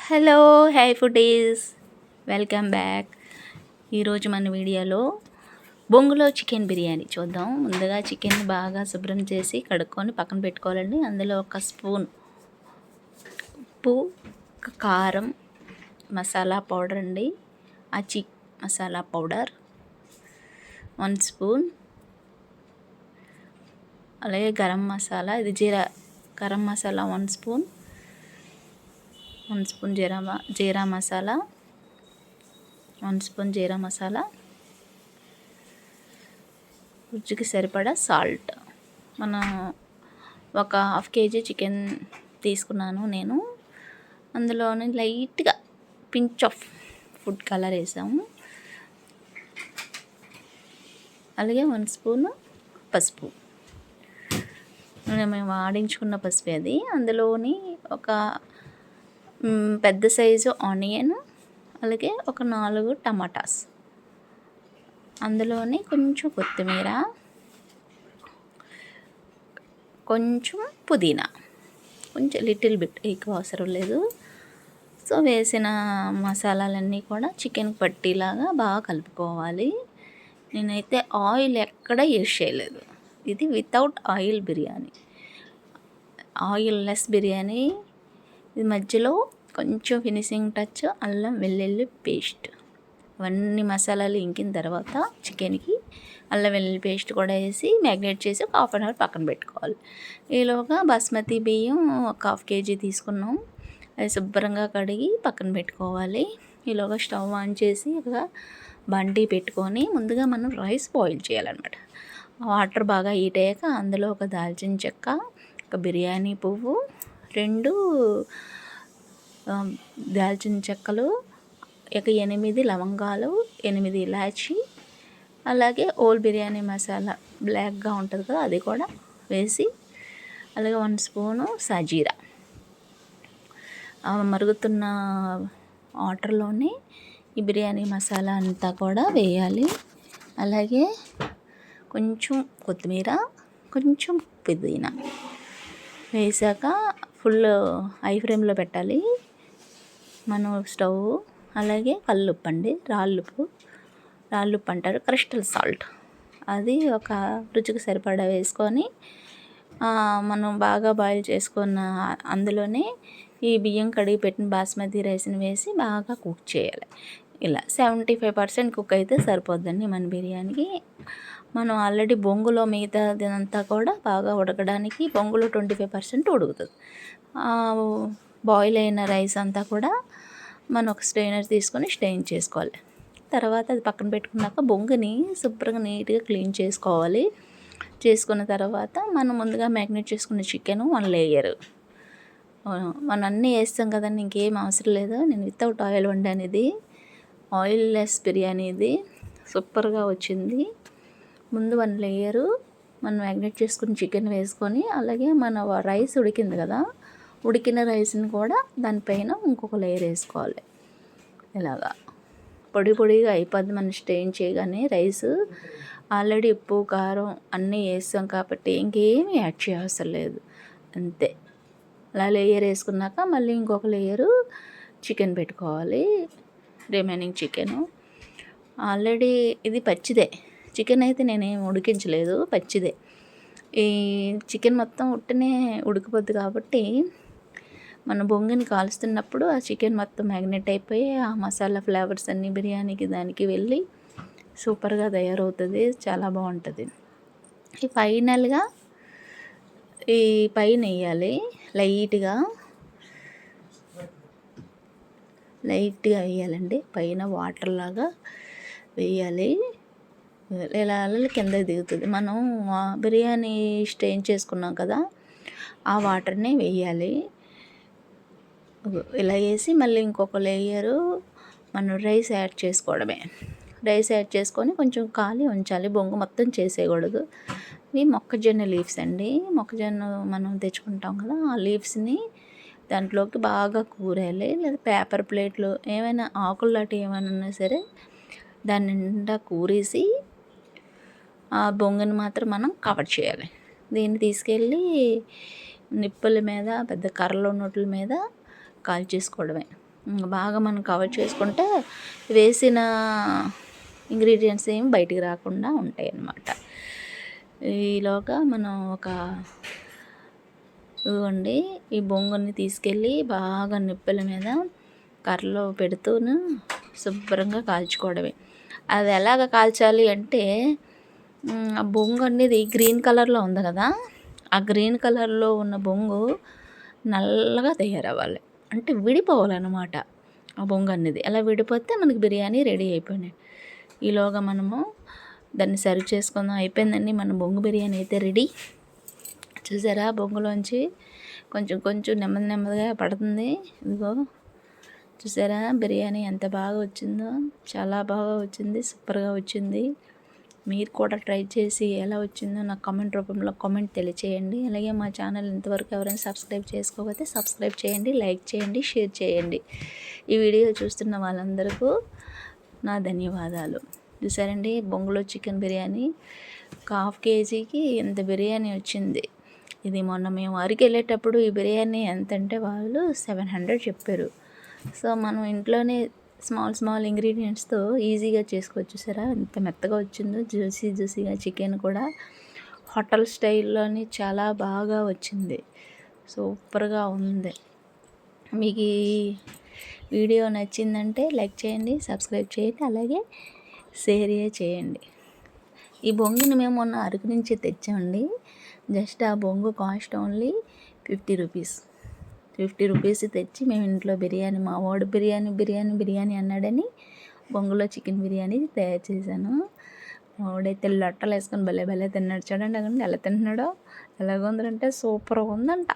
Hello hi foodies, welcome back. ఈరోజు మన వీడియోలో బొంగులో చికెన్ బిర్యానీ చూద్దాం. ముందుగా చికెన్ బాగా శుభ్రం చేసి కడుక్కొని పక్కన పెట్టుకోవాలండి. అందులో ఒక స్పూన్ ఉప్పు, కారం, మసాలా పౌడర్ అండి, మసాలా పౌడర్ 1 స్పూన్, అలాగే గరం మసాలా, ఇది గరం మసాలా 1 స్పూన్, 1 స్పూన్ జీరా మసాలా, 1 స్పూన్ జీరా మసాలా, రుచికి సరిపడా సాల్ట్. మనం ఒక హాఫ్ కేజీ చికెన్ తీసుకున్నాను నేను. అందులోని లైట్గా పించ్ ఆఫ్ ఫుడ్ కలర్ వేసాము, అలాగే 1 స్పూన్ పసుపు. మేము ఆడించుకున్న పసుపు అది. అందులోని ఒక పెద్ద సైజు ఆనియన్, అలాగే ఒక 4 టమాటాస్, అందులోని కొంచెం కొత్తిమీర, కొంచెం పుదీనా, కొంచెం లిటిల్ బిట్, ఎక్కువ అవసరం లేదు. సో వేసిన మసాలాలన్నీ కూడా చికెన్ పట్టీలాగా బాగా కలుపుకోవాలి. నేనైతే ఆయిల్ ఎక్కడ యూజ్ చేయలేదు. ఇది without oil biryani, oil less biryani. ఇది మధ్యలో కొంచెం ఫినిషింగ్ టచ్ అల్లం వెల్లుల్లి పేస్ట్. అవన్నీ మసాలాలు ఇంకిన తర్వాత చికెన్కి అల్లం వెల్లుల్లి పేస్ట్ కూడా వేసి మ్యాగ్నేట్ చేసి ఒక ½ అవర్ పక్కన పెట్టుకోవాలి. ఈలోగా బాస్మతి బియ్యం ఒక ½ కేజీ తీసుకున్నాం. అది శుభ్రంగా కడిగి పక్కన పెట్టుకోవాలి. ఈలోగా స్టవ్ ఆన్ చేసి ఒక బండి పెట్టుకొని ముందుగా మనం రైస్ బాయిల్ చేయాలన్నమాట. వాటర్ బాగా హీట్ అయ్యాక అందులో ఒక దాల్చిన చెక్క, ఒక బిర్యానీ పువ్వు, 2 దాల్చిన చెక్కలు, ఒక 8 లవంగాలు, 8 ఇలాచి, అలాగే ఓల్ బిర్యానీ మసాలా బ్లాక్గా ఉంటుంది కదా, అది కూడా వేసి, అలాగే 1 స్పూను సాజీరా. మరుగుతున్న వాటర్లోనే ఈ బిర్యానీ మసాలా అంతా కూడా వేయాలి. అలాగే కొంచెం కొత్తిమీర, కొంచెం పుదీనా వేసాక ఫుల్ హై ఫ్లేమ్లో పెట్టాలి మనం స్టవ్. అలాగే కల్లుప్పు అండి, రాళ్ళుప్పు అంటారు, క్రిస్టల్ సాల్ట్, అది ఒక రుచికి సరిపడా వేసుకొని మనం బాగా బాయిల్ చేసుకున్న అందులోనే ఈ బియ్యం కడిగి పెట్టిన బాస్మతి రైస్ని వేసి బాగా కుక్ చేయాలి. ఇలా 75% కుక్ అయితే సరిపోద్దండి మన బిర్యానీకి. మనం ఆల్రెడీ బొంగులో మిగతాదంతా కూడా బాగా ఉడకడానికి బొంగులో 25% ఉడుకుతుంది. బాయిల్ అయిన రైస్ అంతా కూడా మనం ఒక స్ట్రైనర్ తీసుకొని స్ట్రెయిన్ చేసుకోవాలి. తర్వాత అది పక్కన పెట్టుకున్నాక బొంగుని శుభ్రంగా నీట్గా క్లీన్ చేసుకోవాలి. చేసుకున్న తర్వాత మనం ముందుగా మ్యాగ్నేట్ చేసుకున్న చికెను 1 లేయర్, మనం అన్నీ వేస్తాం కదండి, ఇంకేం అవసరం లేదు. నేను వితౌట్ ఆయిల్ వండాను, ఇది ఆయిల్ లెస్ బిర్యానీ. ఇది సూపర్గా వచ్చింది. ముందు 1 లేయరు మనం మ్యాగ్నేట్ చేసుకుని చికెన్ వేసుకొని, అలాగే మన రైస్ ఉడికింది కదా, ఉడికిన రైస్ని కూడా దానిపైన ఇంకొక లేయర్ వేసుకోవాలి. ఇలాగా పొడిగా అయిపోద్ది. మనం స్ట్రెయిన్ చేయగానే రైస్ ఆల్రెడీ ఉప్పు కారం అన్నీ వేస్తాం కాబట్టి ఇంకేమీ యాడ్ చేయవసరం లేదు, అంతే. అలా లేయర్ వేసుకున్నాక మళ్ళీ ఇంకొక లేయరు చికెన్ పెట్టుకోవాలి. రిమైనింగ్ చికెను ఆల్రెడీ ఇది పచ్చిదే చికెన్, అయితే నేనేం ఉడికించలేదు, పచ్చిదే. ఈ చికెన్ మొత్తం ఉట్టనే ఉడికిపోద్ది కాబట్టి మన బొంగిని కాలుస్తున్నప్పుడు ఆ చికెన్ మొత్తం మ్యాగ్నేట్ అయిపోయి ఆ మసాలా ఫ్లేవర్స్ అన్నీ బిర్యానీకి దానికి వెళ్ళి సూపర్గా తయారవుతుంది, చాలా బాగుంటుంది. ఫైనల్గా ఈ పైన వేయాలి, లైట్గా వేయాలండి, పైన వాటర్ లాగా వేయాలి. ఇలా కిందకి దిగుతుంది. మనం బిర్యానీ స్ట్రెయిన్ చేసుకున్నాం కదా, ఆ వాటర్ని వేయాలి. ఇలా వేసి మళ్ళీ ఇంకొక లేయరు మనం రైస్ యాడ్ చేసుకోవడమే. రైస్ యాడ్ చేసుకొని కొంచెం ఖాళీ ఉంచాలి, బొంగు మొత్తం చేసేయకూడదు. ఇవి మొక్కజొన్న లీవ్స్ అండి, మొక్కజొన్న మనం తెచ్చుకుంటాం కదా, ఆ లీవ్స్ని దాంట్లోకి బాగా కూరేయాలి. లేదా పేపర్ ప్లేట్లు ఏమైనా ఆకులు లాంటివి ఏమైనా ఉన్నా సరే దాని నిండా కూరేసి ఆ బొంగుని మాత్రం మనం కవర్ చేయాలి. దీన్ని తీసుకెళ్ళి నిప్పుల మీద, పెద్ద కర్రలు ఉన్నట్ల మీద కాల్చేసుకోవడమే. బాగా మనం కవర్ చేసుకుంటే వేసిన ఇంగ్రీడియంట్స్ ఏమి బయటికి రాకుండా ఉంటాయి అన్నమాట. ఈలోగా మనం ఇదిగోండి ఈ బొంగుని తీసుకెళ్ళి బాగా నిప్పుల మీద కర్రలో పెడుతూను శుభ్రంగా కాల్చుకోవడమే. అది ఎలాగ కాల్చాలి అంటే ఆ బొంగు అనేది గ్రీన్ కలర్లో ఉంది కదా, ఆ గ్రీన్ కలర్లో ఉన్న బొంగు నల్లగా తయారవ్వాలి, అంటే విడిపోవాలన్నమాట ఆ బొంగు అనేది. అలా విడిపోతే మనకి బిర్యానీ రెడీ అయిపోయినాయి. ఈలోగా మనము దాన్ని సర్వ్ చేసుకుందాం. అయిపోయిందండి మన బొంగు బిర్యానీ అయితే రెడీ. చూసారా బొంగులోంచి కొంచెం కొంచెం నెమ్మదిగా పడుతుంది. ఇదిగో చూసారా బిర్యానీ ఎంత బాగా వచ్చిందో, చాలా బాగా వచ్చింది, సూపర్గా వచ్చింది. మీరు కూడా ట్రై చేసి ఎలా వచ్చిందో నాకు కామెంట్ రూపంలో కామెంట్ తెలియచేయండి. అలాగే మా ఛానల్ ఇంతవరకు ఎవరైనా సబ్స్క్రైబ్ చేసుకోకపోతే సబ్స్క్రైబ్ చేయండి, లైక్ చేయండి, షేర్ చేయండి. ఈ వీడియో చూస్తున్న వాళ్ళందరికీ నా ధన్యవాదాలు. చూసారండి బొంగులో చికెన్ బిర్యానీ 1/2 కేజీకి ఇంత బిర్యానీ వచ్చింది. ఇది మొన్న మేము అరకు వెళ్ళేటప్పుడు ఈ బిర్యానీ ఎంత అంటే వాళ్ళు 700 చెప్పారు. సో మనం ఇంట్లోనే స్మాల్ ఇంగ్రీడియంట్స్తో ఈజీగా చేసుకోవచ్చు. చూసారా ఎంత మెత్తగా వచ్చిందో, జ్యూసీగా చికెన్ కూడా హోటల్ స్టైల్లోని చాలా బాగా వచ్చింది, సూపర్గా ఉంది. మీకు ఈ వీడియో నచ్చిందంటే లైక్ చేయండి, సబ్స్క్రైబ్ చేయండి, అలాగే షేర్ చేయండి. ఈ బొంగుని మేము మొన్న అరకు నుంచి తెచ్చామండి. జస్ట్ ఆ బొంగు కాస్ట్ ఓన్లీ 50 రూపీస్. 50 రూపీస్ తెచ్చి మేము ఇంట్లో బిర్యానీ, మా వాడు బిర్యానీ అన్నాడని బొంగులో చికెన్ బిర్యానీ తయారు చేశాను. మా వాడైతే లొట్టలు వేసుకొని భలే తిన్నాడు. చూడండి అక్కడ ఎలా తింటున్నాడో, ఎలాగ ఉందంటే సూపర్గా ఉందంట.